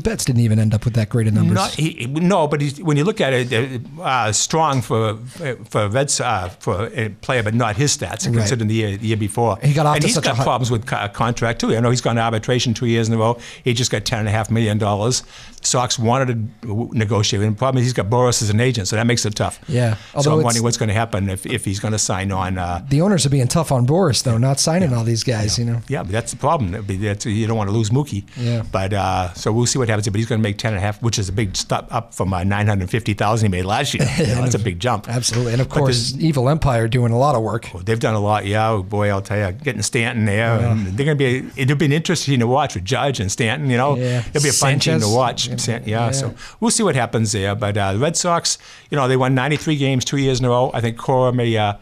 Betts didn't even end up with that great of numbers. But when you look at it, strong for a player, but not his stats, considering the year before. He got off and to he's such got problems with contract too. I know he's gone to arbitration 2 years in a row. He just got $10.5 million. The Sox wanted to negotiate with him. The problem is he's got Boras as an agent, so that makes it tough. Yeah. So I'm wondering what's going to happen if he's going to sign on. The owners are being tough on Boras, though, not signing all these guys, Yeah, but that's the problem. You don't want to lose Mookie. Yeah. But so we'll see what happens. But he's going to make 10.5, which is a big step up from $950,000 he made last year. That's a big jump. Absolutely. And of course, Evil Empire doing a lot of work. Well, they've done a lot. Yeah, boy, I'll tell you, getting Stanton there. And they're going to be. It'll be an interesting to watch with Judge and Stanton. It'll be a fun team to watch. So we'll see what happens there. But the Red Sox, they won 93 games 2 years in a row. I think Cora may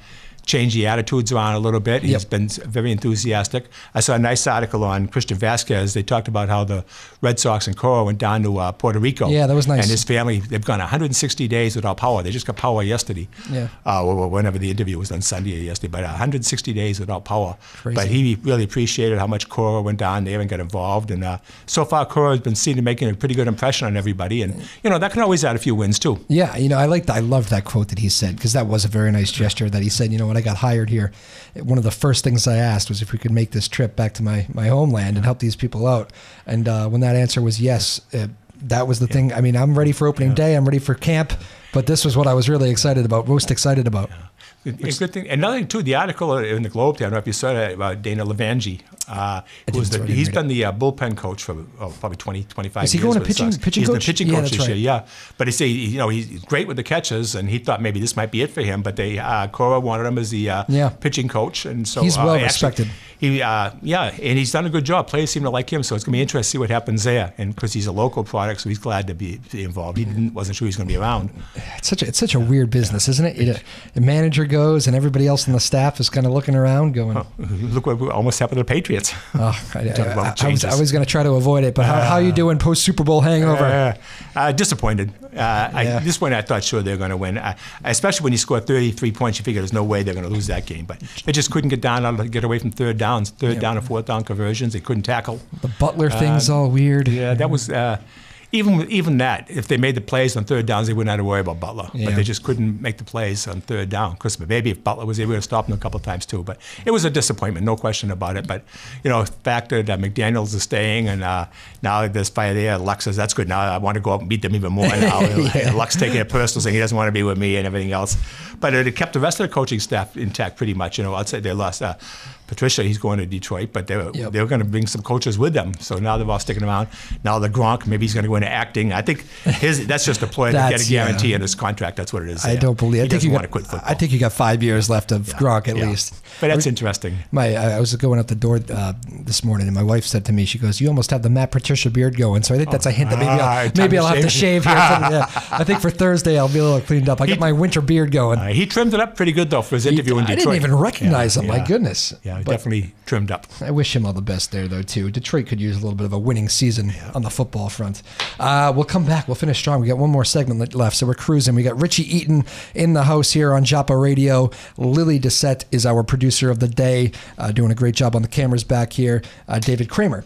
change the attitudes around a little bit. He's been very enthusiastic. I saw a nice article on Christian Vasquez. They talked about how the Red Sox and Cora went down to Puerto Rico. Yeah, that was nice. And his family, they've gone 160 days without power. They just got power yesterday. Yeah. Whenever the interview was on Sunday or yesterday. But 160 days without power. Crazy. But he really appreciated how much Cora went down there and got involved. And so far, Cora has been seen to making a pretty good impression on everybody. And, that can always add a few wins, too. Yeah, I loved that quote that he said, because that was a very nice gesture that he said, when I got hired here, one of the first things I asked was if we could make this trip back to my homeland and help these people out. And when that answer was yes, that was the thing. I mean, I'm ready for opening day. I'm ready for camp. But this was what I was really most excited about. A good thing. Another thing, too, the article in the Globe, I don't know if you saw that, about Dana Levangie. He's been the bullpen coach for probably 20, 25 years. Is he going to pitching coach? He's the pitching coach this year, But he's great with the catches, and he thought maybe this might be it for him. But Cora wanted him as the pitching coach. And so he's well respected. And he's done a good job. Players seem to like him, so it's going to be interesting to see what happens there. And because he's a local product, so he's glad to be involved. He wasn't sure he was going to be around. It's such a weird business, isn't it? The manager goes, and everybody else on the staff is kind of looking around, going, "Look what almost happened to the Patriots." I was going to try to avoid it, but how are you doing post Super Bowl hangover? Disappointed. At this point, I thought sure they're going to win. Especially when you score 33 points, you figure there's no way they're going to lose that game. But they just couldn't get away from third down and fourth down conversions. They couldn't tackle. The Butler thing's all weird. Yeah, that was. Even that, if they made the plays on third downs, they wouldn't have to worry about Butler. Yeah. But they just couldn't make the plays on third down. Of course, maybe if Butler was able to stop them a couple of times too. But it was a disappointment, no question about it. But, the fact that McDaniels is staying and now there's fire there, Lux says, that's good. Now I want to go out and beat them even more. Now Lux taking it personal, saying he doesn't want to be with me and everything else. But it kept the rest of the coaching staff intact pretty much. I'd say they lost Patricia, he's going to Detroit, but they were going to bring some coaches with them. So now they're all sticking around. Now the Gronk, maybe he's going to go into acting. I think that's just a ploy to get a guarantee in his contract. That's what it is. I don't believe. He doesn't want to quit football. I think you got 5 years left of Gronk at least. But that's interesting. I was going out the door this morning, and my wife said to me, she goes, "You almost have the Matt Patricia beard going." So I think that's a hint that maybe I'll have to shave here. I think for Thursday I'll be a little cleaned up. I got my winter beard going. He trimmed it up pretty good though for his interview in Detroit. I didn't even recognize him. My goodness. Yeah, definitely trimmed up. I wish him all the best there, though, too. Detroit could use a little bit of a winning season on the football front. We'll come back. We'll finish strong. We got one more segment left, so we're cruising. We got Richie Eaton in the house here on JOPA Radio. Lily Doucette is our producer of the day, doing a great job on the cameras back here. David Kramer,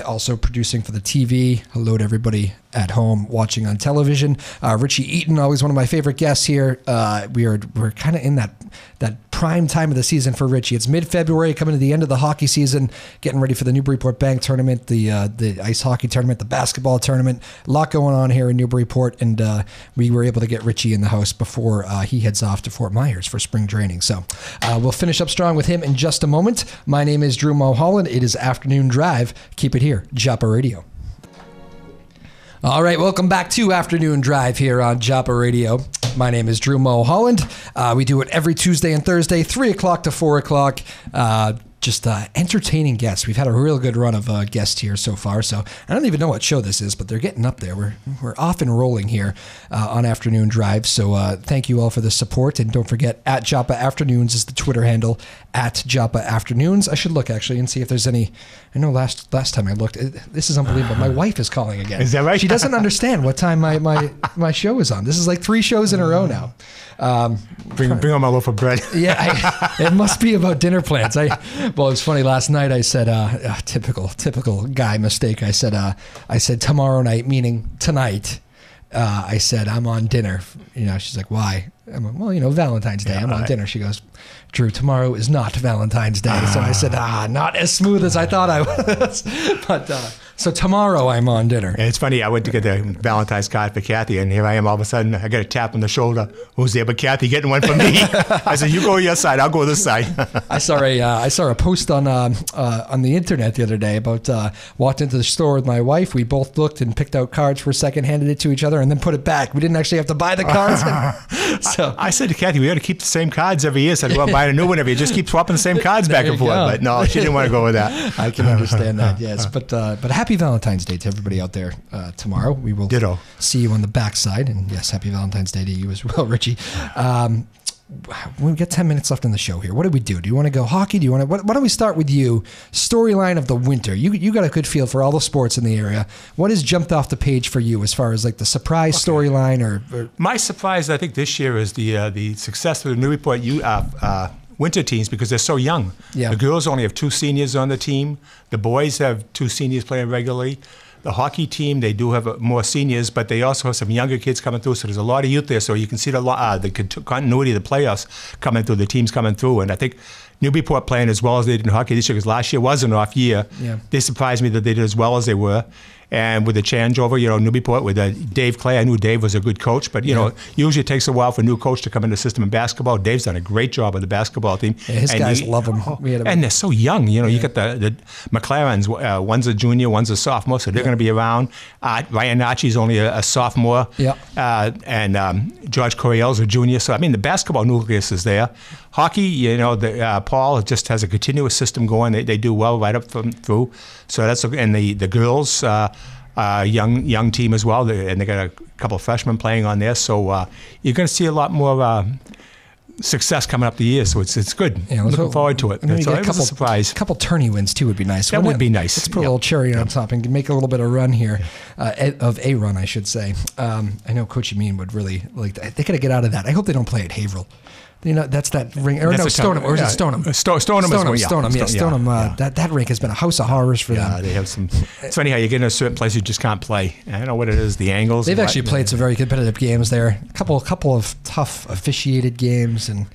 also producing for the TV. Hello to everybody at home watching on television. Richie Eaton, always one of my favorite guests here. We're kind of in that prime time of the season for Richie. It's mid-February, coming to the end of the hockey season, getting ready for the Newburyport Bank tournament, the ice hockey tournament, the basketball tournament. A lot going on here in Newburyport, and we were able to get Richie in the house before he heads off to Fort Myers for spring training. So we'll finish up strong with him in just a moment. My name is Drew Moholland. It is Afternoon Drive. Keep it here, JOPA Radio. All right, welcome back to Afternoon Drive here on JOPA Radio. My name is Drew Moholland. We do it every Tuesday and Thursday, 3 o'clock to 4 o'clock. Just entertaining guests. We've had a real good run of guests here so far, so I don't even know what show this is, but they're getting up there. We're off and rolling here on Afternoon Drive, so thank you all for the support, and don't forget, at JOPA Afternoons is the Twitter handle, at JOPA Afternoons. I should look, actually, and see if there's any. I know last time I looked, this is unbelievable. My wife is calling again. Is that right? She doesn't understand what time my show is on. This is like 3 shows in a row now. Bring on my loaf of bread. Yeah, it must be about dinner plans. Well, it was funny. Last night I said, typical guy mistake. I said tomorrow night, meaning tonight. I said, I'm on dinner. She's like, why? I'm like, well, Valentine's Day. I'm on dinner. She goes, Drew, tomorrow is not Valentine's Day. So I said, not as smooth as I thought I was. But so tomorrow I'm on dinner. And it's funny, I went to get the Valentine's card for Kathy, and here I am all of a sudden, I got a tap on the shoulder. Who's there but Kathy getting one for me? I said, you go your side, I'll go this side. I saw a post on the internet the other day about walked into the store with my wife. We both looked and picked out cards for a second, handed it to each other, and then put it back. We didn't actually have to buy the cards. So I said to Kathy, we got to keep the same cards every year. So I said, well, buy a new one every year. Just keep swapping the same cards back and forth. But no, she didn't want to go with that. I can understand that, yes. But happy Valentine's Day to everybody out there tomorrow. We will see you on the backside. And yes, happy Valentine's Day to you as well, Richie. We've got 10 minutes left in the show here. What do we do? Do you want to go hockey? Do you want to? Why don't we start with you? Storyline of the winter. You got a good feel for all the sports in the area. What has jumped off the page for you as far as like the surprise storyline or? My surprise, I think, this year is the success of the Newburyport winter teams because they're so young. Yeah. The girls only have 2 seniors on the team. The boys have 2 seniors playing regularly. The hockey team, they do have more seniors, but they also have some younger kids coming through. So there's a lot of youth there. So you can see the continuity of the playoffs coming through, the teams coming through. And I think Newburyport playing as well as they did in hockey this year, because last year was an off year. Yeah. They surprised me that they did as well as they were. And with the changeover, Newburyport with Dave Clay, I knew Dave was a good coach, but usually it takes a while for a new coach to come into the system in basketball. Dave's done a great job with the basketball team. Yeah, his guys love him. And they're so young. You got the McLarens, one's a junior, one's a sophomore, so they're going to be around. Ryan Archie's only a sophomore. Yeah. And George Coryell's a junior. So, the basketball nucleus is there. Hockey, Paul just has a continuous system going. They do well right up through. So and the girls, young team as well, and they got a couple of freshmen playing on there. So you're going to see a lot more success coming up the year. So it's good. Yeah, looking forward to it. So it was a surprise. A couple tourney wins too would be nice. That would be nice. Let's put a little cherry on top and make a little bit of run here, of a run, I should say. I know Coach Emin would really like that. They got to get out of that. I hope they don't play at Haverhill. That's that ring. Or no, Stoneham. Or is it Stoneham? Stoneham. That rink has been a house of horrors for them. Yeah, they have some. It's funny how you get in a certain place you just can't play. I don't know what it is. The angles. They've actually played some very competitive games there. A couple of tough officiated games, and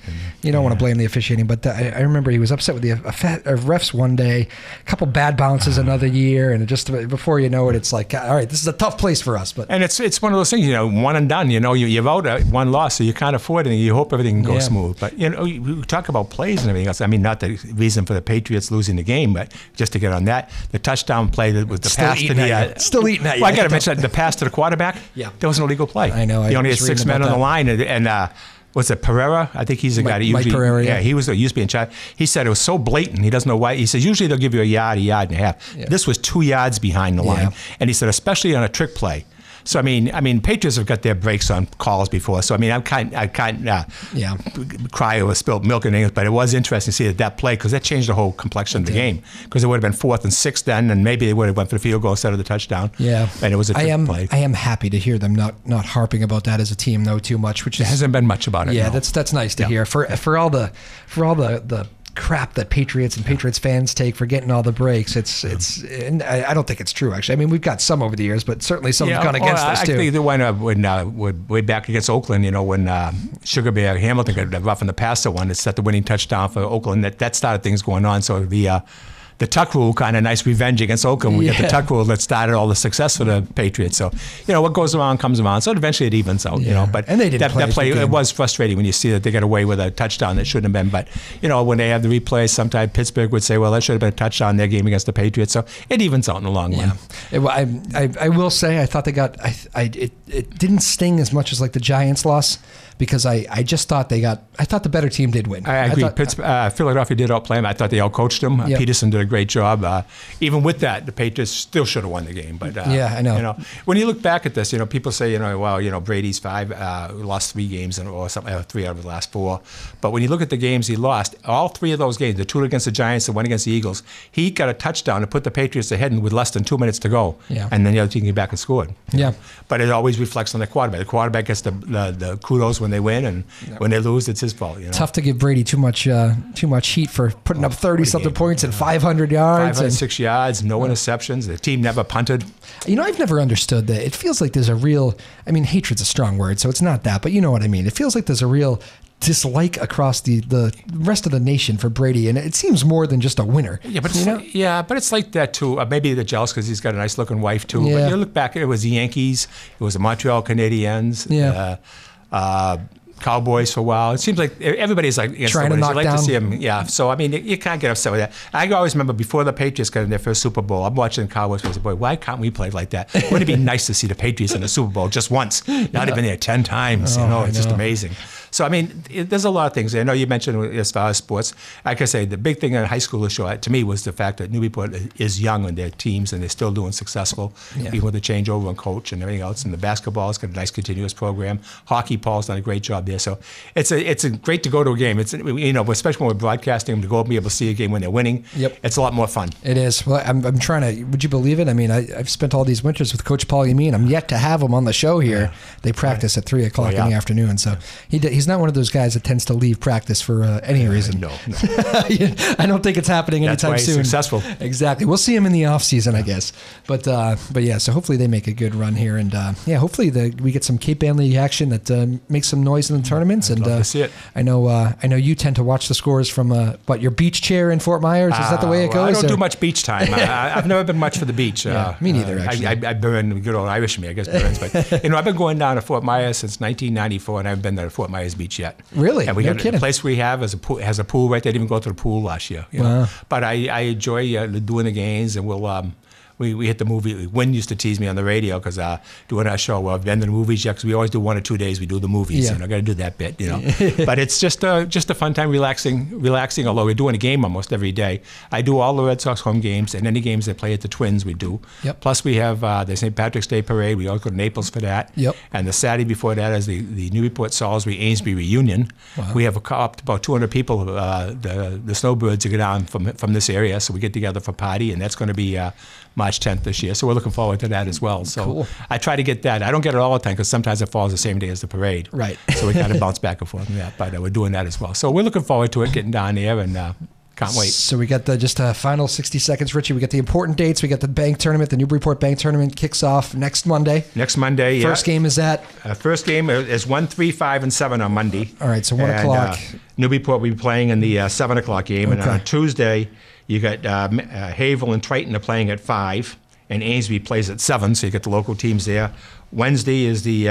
you don't want to blame the officiating. But I remember he was upset with the refs one day. A couple bad bounces another year, and just before you know it, it's like, all right, this is a tough place for us. But it's one of those things. One and done. You've out one loss, so you can't afford it. You hope everything goes smooth. But we talk about plays and everything else. Not the reason for the Patriots losing the game, but just to get on that, the touchdown play with the pass to the still eating that. Well, I got to mention the pass to the quarterback. Yeah, that was an illegal play. I know. He only had 6 men on the line, and what's it, Pereira? I think he's the guy that usually. Mike Pereira, he used to be in charge. He said it was so blatant. He doesn't know why. He says usually they'll give you a yard and a half. Yeah. This was 2 yards behind the line, and he said especially on a trick play. So I mean, Patriots have got their breaks on calls before. So I mean, I can't cry over spilled milk and things, but it was interesting to see that play because that changed the whole complexion of the game. Because it would have been 4th and 6 then, and maybe they would have went for the field goal instead of the touchdown. Yeah, and it was a trick play. I am happy to hear them not harping about that as a team though too much, which there hasn't been much about it. Yeah, no. that's nice to hear. For all the crap that Patriots and Patriots fans take for getting all the breaks, and I don't think it's true actually. I mean, we've got some over the years, but certainly some have gone against us too. I think the one when way back against Oakland, when Sugar Bear Hamilton got rough in the passer one, it set the winning touchdown for Oakland. That started things going on. So the tuck rule, kind of nice revenge against Oakland. We got the tuck rule that started all the success for the Patriots. So, what goes around comes around. So eventually it evens out, But and they didn't that play, it was frustrating when you see that they got away with a touchdown that shouldn't have been. But, when they have the replay, sometimes Pittsburgh would say, well, that should have been a touchdown in their game against the Patriots. So it evens out in the long run. I will say, I thought they got, it didn't sting as much as like the Giants loss. Because I just thought I thought the better team did win. I agree. Philadelphia did outplay them. I thought they outcoached them. Yep. Peterson did a great job. Even with that, the Patriots still should have won the game. But I know. When you look back at this, people say, Brady's lost 3 games or something, 3 out of the last 4. But when you look at the games he lost, all 3 of those games, the 2 against the Giants, the 1 against the Eagles, he got a touchdown to put the Patriots ahead and with less than 2 minutes to go. Yeah. And then the other team came back and scored. Yeah. But it always reflects on the quarterback. The quarterback gets the kudos when they win, and when they lose, it's his fault. Tough to give Brady too much heat for putting up 30-something points and 500 yards. 506 yards, no interceptions. The team never punted. I've never understood that. It feels like there's a real, hatred's a strong word, so it's not that, but you know what I mean. It feels like there's a real dislike across the rest of the nation for Brady, and it seems more than just a winner. Yeah, but it's like that too. Maybe they're jealous because he's got a nice looking wife too. Yeah. But you look back, it was the Yankees, it was the Montreal Canadiens, Cowboys for a while. It seems like everybody's like trying to knock you like down. To see them, yeah. So I mean, you can't get upset with that. I always remember before the Patriots got in their first Super Bowl, I'm watching the Cowboys. I said, boy, why can't we play like that? Wouldn't it be nice to see the Patriots in the Super Bowl just once, not even there 10 times? It's just amazing. So I mean, there's a lot of things. I know you mentioned as far as sports. Like I say, the big thing in high school show to me was the fact that Newburyport is young in their teams and they're still doing successful, even with the changeover in coach and everything else. And the basketball's got a nice continuous program. Hockey, Paul's done a great job there. So it's a great to go to a game. It's especially when we're broadcasting them, to go and be able to see a game when they're winning. Yep. It's a lot more fun. It is. Well, I'm trying to. Would you believe it? I mean, I've spent all these winters with Coach Paul Yameen. I'm yet to have him on the show here. Yeah. They practice at 3:00 in the afternoon. So he's not one of those guys that tends to leave practice for any reason. No. I don't think it's happening anytime That's why soon. he's successful. Exactly. We'll see him in the off season, I guess. But yeah. So hopefully they make a good run here, and hopefully we get some Cape Anley action that makes some noise in the tournaments. I'd love to see it. I know you tend to watch the scores from your beach chair in Fort Myers. Is that the way it goes? I don't do much beach time. I've never been much for the beach. Me neither. Actually, I burn good old Irish me. I guess burns. But I've been going down to Fort Myers since 1994, and I haven't been to Fort Myers Beach yet. Really? And we got the place we have has a pool right there. I didn't even go to the pool last year. Wow. But I enjoy doing the games, and we hit the movie. Wynn used to tease me on the radio because doing our show, well, I've been to the movies yet, because we always do 1 or 2 days we do the movies. Yeah. I got to do that bit, But it's just a fun time, relaxing. Although we're doing a game almost every day. I do all the Red Sox home games and any games they play at the Twins. We do. Yep. Plus we have the St. Patrick's Day Parade. We always go to Naples for that. Yep. And the Saturday before that is the Newburyport Salisbury Amesbury reunion. Wow. We have up to about 200 people. The snowbirds go down from this area, so we get together for a party, and that's going to be March 10th this year. So we're looking forward to that as well. So cool. I try to get that. I don't get it all the time because sometimes it falls the same day as the parade. Right. So we kind of bounce back and forth on that. But we're doing that as well. So we're looking forward to it, getting down there, and can't wait. So we got just a final 60 seconds, Richie. We got the important dates. We got the bank tournament. The Newburyport Bank Tournament kicks off next Monday. First game is at? First game is 1, 3, 5, and 7 on Monday. All right, so 1 o'clock. Newburyport will be playing in the 7 o'clock game. Okay. And on Tuesday, you got Havel and Triton are playing at 5. And Amesbury plays at 7, so you get the local teams there. Wednesday is the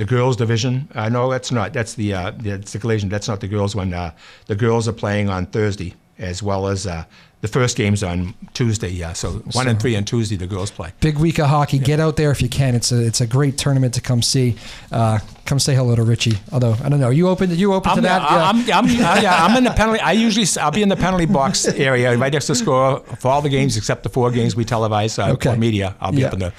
girls division. No, that's not. That's the collision. That's not the girls one. The girls are playing on Thursday, as well as the first game's on Tuesday. Yeah, so 1 and 3 on Tuesday the girls play. Big week of hockey. Yeah. Get out there if you can. It's a great tournament to come see. Come say hello to Richie. Although I don't know, you open to that? I'm in the penalty. I'll be in the penalty box area right next to the score for all the games except the 4 games we televise. PortMedia. I'll be up in the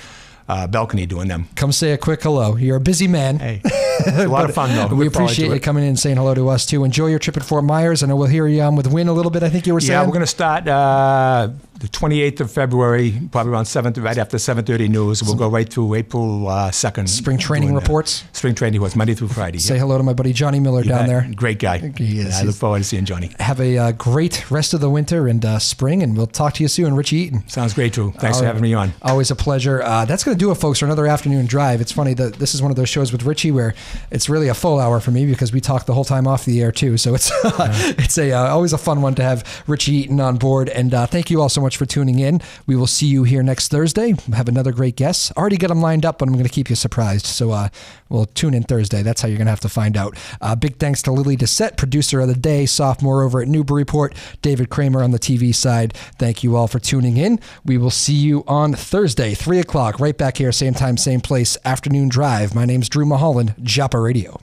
balcony doing them. Come say a quick hello. You're a busy man. Hey, it's a lot of fun, though. We appreciate you coming in and saying hello to us, too. Enjoy your trip at Fort Myers. I know we'll hear you with Win a little bit, I think you were saying. Yeah, we're going to start the 28th of February, probably around 7, right after 7:30 news. We'll go right through April 2nd. Spring training reports? Spring training reports, Monday through Friday. Say hello to my buddy Johnny Miller down there. Great guy. He is. I look forward to seeing Johnny. Have a great rest of the winter and spring, and we'll talk to you soon. Richie Eaton. Sounds great, Drew. Thanks for having me on. Always a pleasure. That's going to do it, folks, for another afternoon drive. It's funny that this is one of those shows with Richie where it's really a full hour for me because we talk the whole time off the air, too. So it's always a fun one to have Richie Eaton on board. And thank you all so much for tuning in. We will see you here next Thursday. Have another great guest. Already got them lined up, but I'm going to keep you surprised. So we'll tune in Thursday. That's how you're going to have to find out. Big thanks to Lily Doucette, producer of the day, sophomore over at Newburyport, David Kramer on the TV side. Thank you all for tuning in. We will see you on Thursday, 3 o'clock, right back here, same time, same place, afternoon drive. My name's Drew Moholland, WJOP Radio.